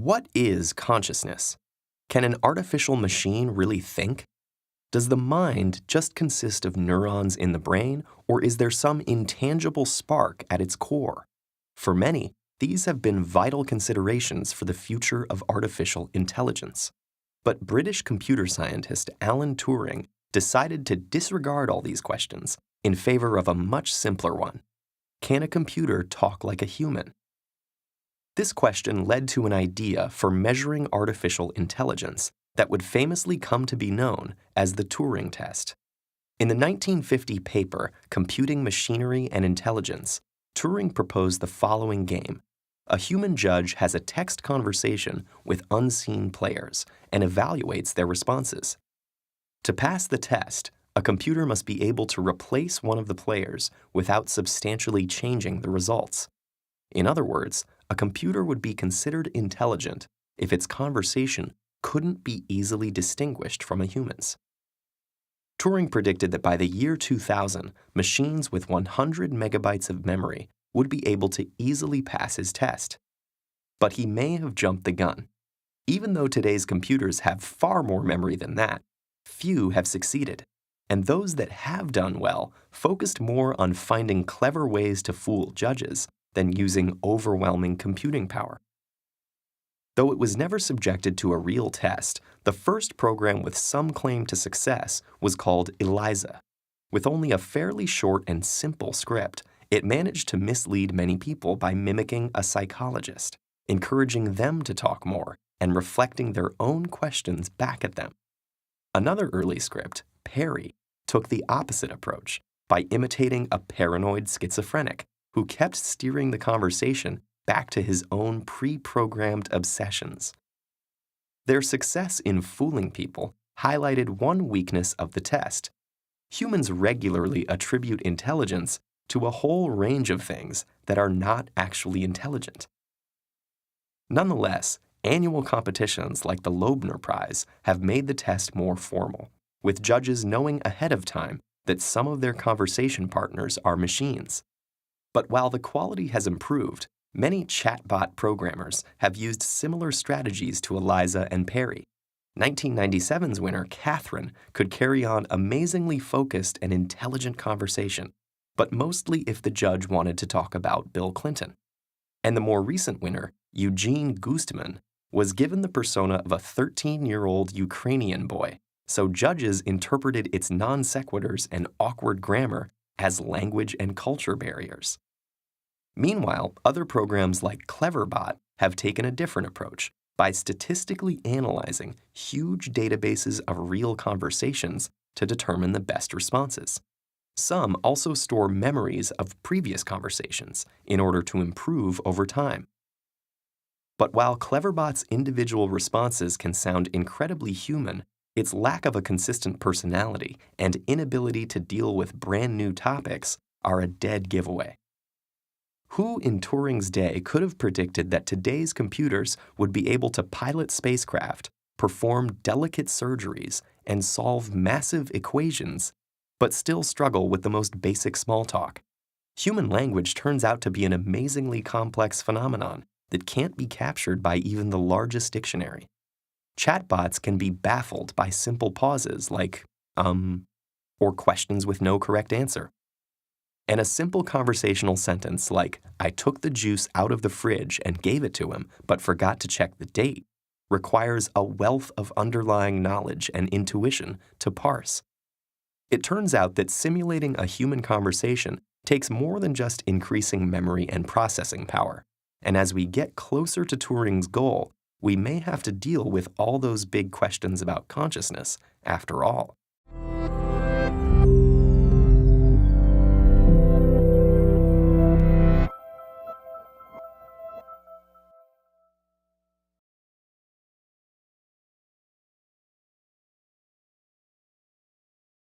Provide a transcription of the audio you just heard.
What is consciousness? Can an artificial machine really think? Does the mind just consist of neurons in the brain, or is there some intangible spark at its core? For many, these have been vital considerations for the future of artificial intelligence. But British computer scientist Alan Turing decided to disregard all these questions in favor of a much simpler one. Can a computer talk like a human? This question led to an idea for measuring artificial intelligence that would famously come to be known as the Turing test. In the 1950 paper, Computing Machinery and Intelligence, Turing proposed the following game. A human judge has a text conversation with unseen players and evaluates their responses. To pass the test, a computer must be able to replace one of the players without substantially changing the results. In other words, a computer would be considered intelligent if its conversation couldn't be easily distinguished from a human's. Turing predicted that by the year 2000, machines with 100 megabytes of memory would be able to easily pass his test. But he may have jumped the gun. Even though today's computers have far more memory than that, few have succeeded, and those that have done well focused more on finding clever ways to fool judges than using overwhelming computing power. Though it was never subjected to a real test, the first program with some claim to success was called ELIZA. With only a fairly short and simple script, it managed to mislead many people by mimicking a psychologist, encouraging them to talk more and reflecting their own questions back at them. Another early script, Perry, took the opposite approach by imitating a paranoid schizophrenic who kept steering the conversation back to his own pre-programmed obsessions. Their success in fooling people highlighted one weakness of the test. Humans regularly attribute intelligence to a whole range of things that are not actually intelligent. Nonetheless, annual competitions like the Loebner Prize have made the test more formal, with judges knowing ahead of time that some of their conversation partners are machines. But while the quality has improved, many chatbot programmers have used similar strategies to Eliza and Perry. 1997's winner, Catherine, could carry on amazingly focused and intelligent conversation, but mostly if the judge wanted to talk about Bill Clinton. And the more recent winner, Eugene Gustman, was given the persona of a 13-year-old Ukrainian boy, so judges interpreted its non sequiturs and awkward grammar as language and culture barriers. Meanwhile, other programs like Cleverbot have taken a different approach by statistically analyzing huge databases of real conversations to determine the best responses. Some also store memories of previous conversations in order to improve over time. But while Cleverbot's individual responses can sound incredibly human, its lack of a consistent personality and inability to deal with brand new topics are a dead giveaway. Who in Turing's day could have predicted that today's computers would be able to pilot spacecraft, perform delicate surgeries, and solve massive equations, but still struggle with the most basic small talk? Human language turns out to be an amazingly complex phenomenon that can't be captured by even the largest dictionary. Chatbots can be baffled by simple pauses like, or questions with no correct answer. And a simple conversational sentence like, I took the juice out of the fridge and gave it to him, but forgot to check the date, requires a wealth of underlying knowledge and intuition to parse. It turns out that simulating a human conversation takes more than just increasing memory and processing power. And as we get closer to Turing's goal, we may have to deal with all those big questions about consciousness after all.